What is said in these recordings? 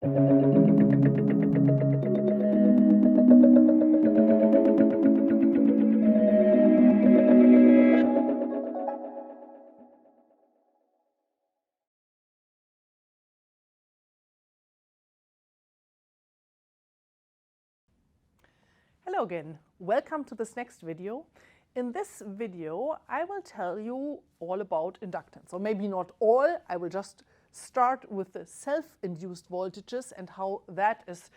Hello again, welcome to this next video. In this video I will tell you all about inductance, or maybe not all. I will just start with the self-induced voltages and how that is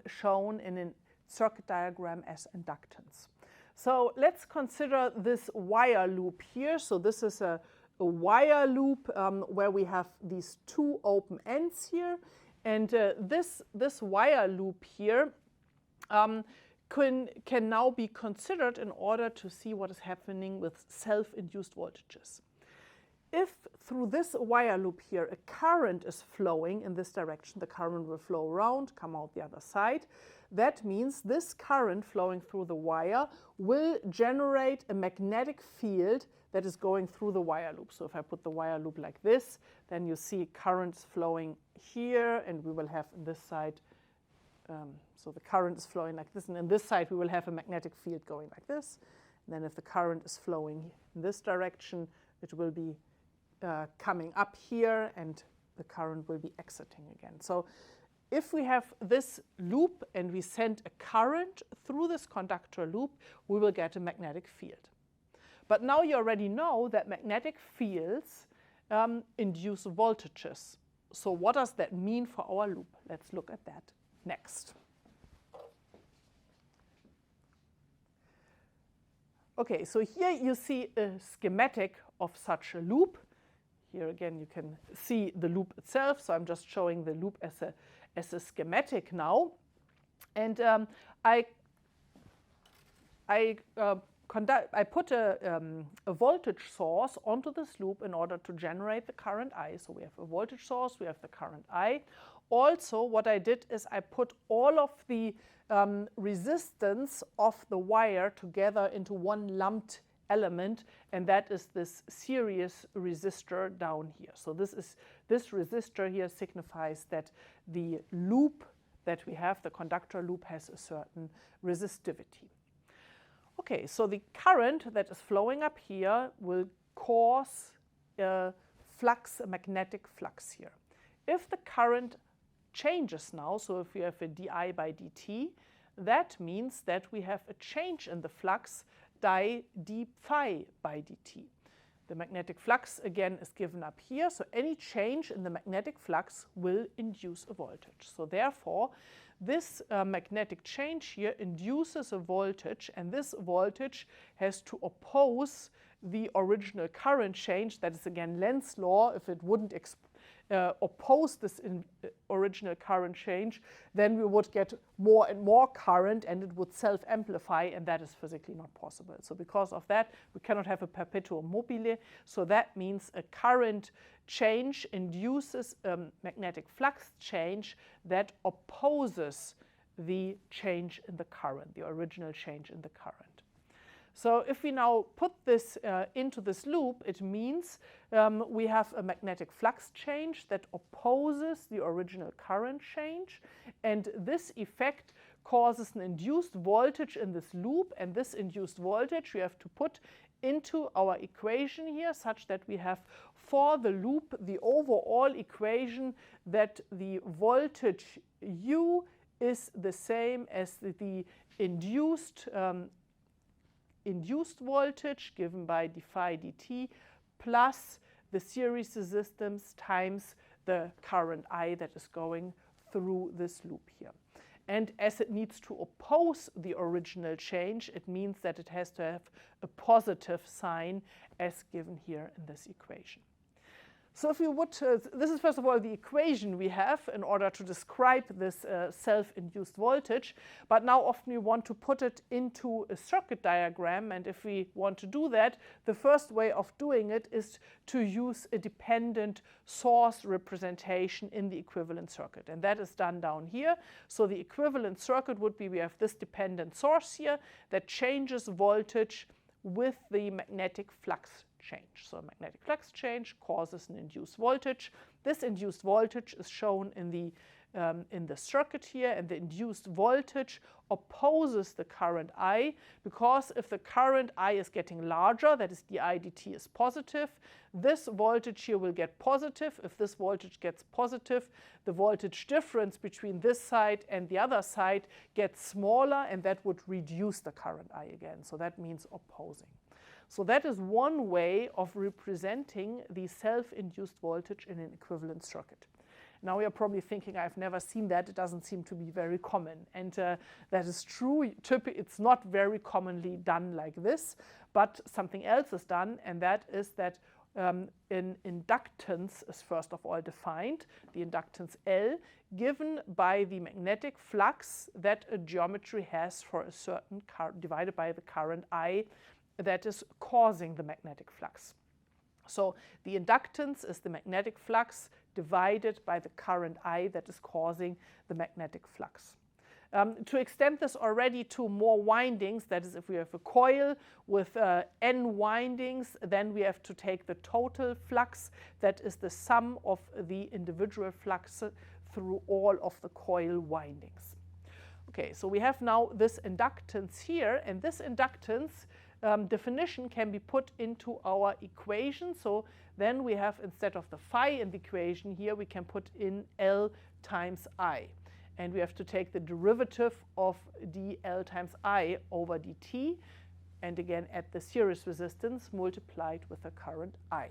shown in a circuit diagram as inductance. So let's consider this wire loop here. So this is a wire loop where we have these two open ends here, and this wire loop here can now be considered in order to see what is happening with self-induced voltages. If through this wire loop here a current is flowing in this direction, the current will flow around, come out the other side. That means this current flowing through the wire will generate a magnetic field that is going through the wire loop. So if I put the wire loop like this, then you see currents flowing here, and we will have on this side so the current is flowing like this, and on this side we will have a magnetic field going like this. And then if the current is flowing in this direction, it will be coming up here, and the current will be exiting again. So if we have this loop and we send a current through this conductor loop, we will get a magnetic field. But now you already know that magnetic fields induce voltages. So what does that mean for our loop? Let's look at that next. Okay, so here you see a schematic of such a loop. Here again you can see the loop itself, so I'm just showing the loop as a schematic now. And I put a voltage source onto this loop in order to generate the current I. So we have a voltage source, we have the current I. Also, what I did is I put all of the resistance of the wire together into one lumped element, and that is this series resistor down here. So this resistor here signifies that the loop that we have, the conductor loop, has a certain resistivity. Okay, so the current that is flowing up here will cause a flux, a magnetic flux here. If the current changes now, so if we have a di by dt, that means that we have a change in the flux di d phi by dt. The magnetic flux again is given up here, so any change in the magnetic flux will induce a voltage. So therefore, this magnetic change here induces a voltage, and this voltage has to oppose the original current change. That is again Lenz's law. If it wouldn't oppose this original current change, then we would get more and more current, and it would self-amplify, and that is physically not possible. So because of that, we cannot have a perpetuum mobile. So that means a current change induces a magnetic flux change that opposes the change in the current, the original change in the current. So if we now put this into this loop, it means we have a magnetic flux change that opposes the original current change, and this effect causes an induced voltage in this loop, and this induced voltage we have to put into our equation here, such that we have for the loop the overall equation that the voltage U is the same as the induced voltage given by d phi dt plus the series resistance times the current I that is going through this loop here. And as it needs to oppose the original change, it means that it has to have a positive sign as given here in this equation. So if we would, this is first of all the equation we have in order to describe this self-induced voltage, but now often we want to put it into a circuit diagram, and if we want to do that, the first way of doing it is to use a dependent source representation in the equivalent circuit, and that is done down here. So the equivalent circuit would be, we have this dependent source here that changes voltage with the magnetic flux change. So a magnetic flux change causes an induced voltage. This induced voltage is shown in the in the circuit here, and the induced voltage opposes the current I, because if the current I is getting larger, that is dI dt is positive, this voltage here will get positive. If this voltage gets positive, the voltage difference between this side and the other side gets smaller, and that would reduce the current I again. So that means opposing. So that is one way of representing the self-induced voltage in an equivalent circuit. Now you're probably thinking, I've never seen that. It doesn't seem to be very common. And that is true. It's not very commonly done like this, but something else is done, and that is that an inductance is first of all defined, the inductance L, given by the magnetic flux that a geometry has for a certain current divided by the current I that is causing the magnetic flux. So the inductance is the magnetic flux divided by the current I that is causing the magnetic flux. To extend this already to more windings, that is, if we have a coil with n windings, then we have to take the total flux, that is the sum of the individual fluxes through all of the coil windings. Okay, so we have now this inductance here, and this inductance definition can be put into our equation. So then we have, instead of the phi in the equation here, we can put in L times I. And we have to take the derivative of dL times I over dt, and again at the series resistance multiplied with the current I.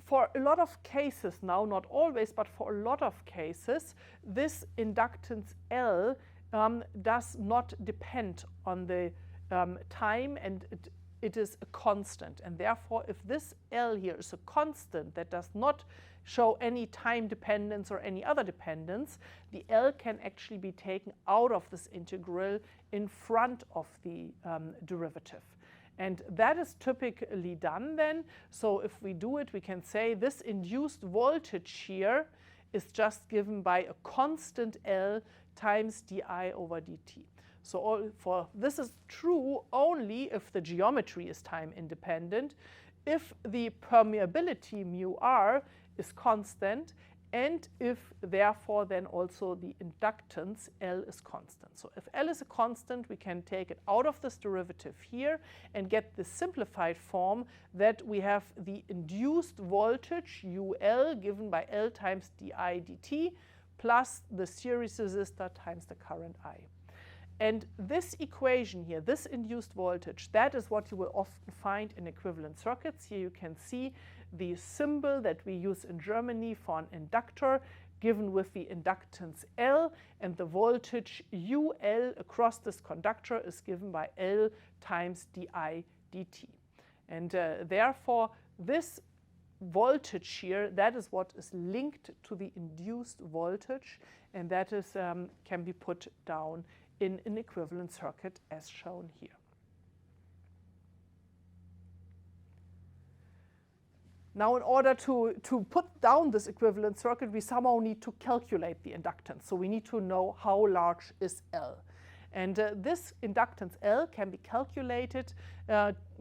For a lot of cases now, not always, but for a lot of cases, this inductance L does not depend on the time, and it is a constant. And therefore, if this L here is a constant that does not show any time dependence or any other dependence, the L can actually be taken out of this integral in front of the derivative. And that is typically done then. So if we do it, we can say this induced voltage here is just given by a constant L times di over dt. So this is true only if the geometry is time independent, if the permeability mu r is constant, and if therefore then also the inductance L is constant. So if L is a constant, we can take it out of this derivative here and get the simplified form that we have the induced voltage UL given by L times di dt plus the series resistor times the current I. And this equation here, this induced voltage, that is what you will often find in equivalent circuits. Here you can see the symbol that we use in Germany for an inductor given with the inductance L, and the voltage UL across this conductor is given by L times di dt. And therefore, this voltage here, that is what is linked to the induced voltage, and that is can be put down in an equivalent circuit as shown here. Now, in order to put down this equivalent circuit, we somehow need to calculate the inductance. So we need to know how large is L. And this inductance L can be calculated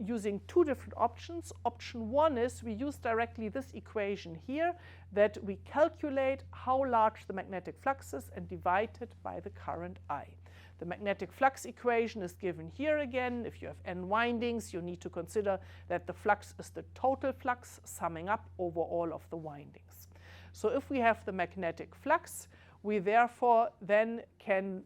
using two different options. Option one is we use directly this equation here, that we calculate how large the magnetic flux is and divide it by the current I. The magnetic flux equation is given here again. If you have n windings, you need to consider that the flux is the total flux summing up over all of the windings. So if we have the magnetic flux, we therefore then can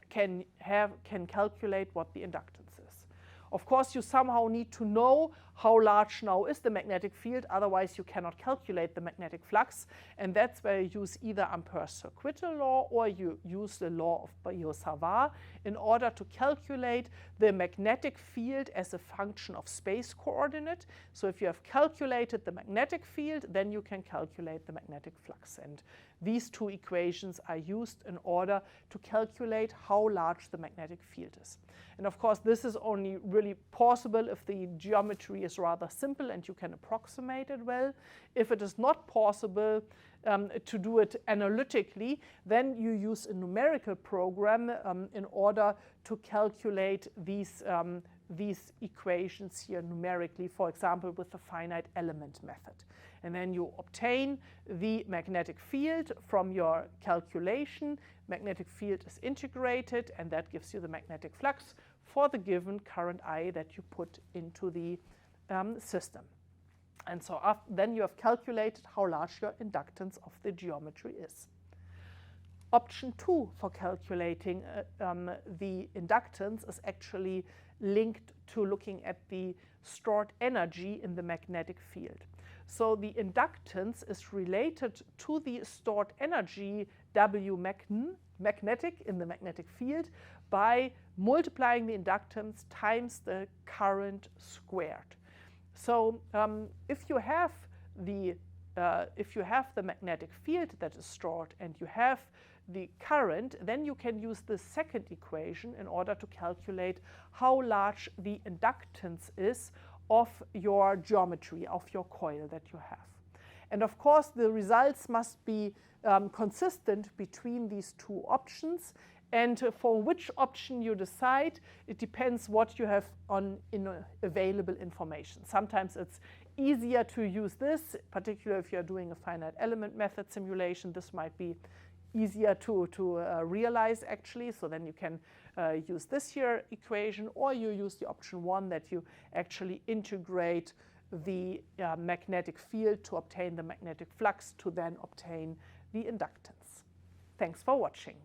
calculate what the inductance is. Of course, you somehow need to know how large now is the magnetic field, otherwise you cannot calculate the magnetic flux, and that's where you use either Ampere's circuital law or you use the law of Biot-Savart in order to calculate the magnetic field as a function of space coordinate. So if you have calculated the magnetic field, then you can calculate the magnetic flux. And these two equations are used in order to calculate how large the magnetic field is. And of course, this is only really possible if the geometry is rather simple and you can approximate it well. If it is not possible to do it analytically, then you use a numerical program in order to calculate these equations here numerically, for example, with the finite element method. And then you obtain the magnetic field from your calculation. Magnetic field is integrated, and that gives you the magnetic flux for the given current I that you put into the system. And so then you have calculated how large your inductance of the geometry is. Option 2 for calculating the inductance is actually linked to looking at the stored energy in the magnetic field. So the inductance is related to the stored energy W magnetic in the magnetic field by multiplying the inductance times the current squared. So if you have the magnetic field that is stored and you have the current, then you can use the second equation in order to calculate how large the inductance is of your geometry, of your coil that you have. And of course, the results must be consistent between these two options. And for which option you decide, it depends what you have in available information. Sometimes it's easier to use this, particularly if you're doing a finite element method simulation. This might be easier to realize actually. So then you can use this here equation, or you use the option 1 that you actually integrate the magnetic field to obtain the magnetic flux to then obtain the inductance. Thanks for watching.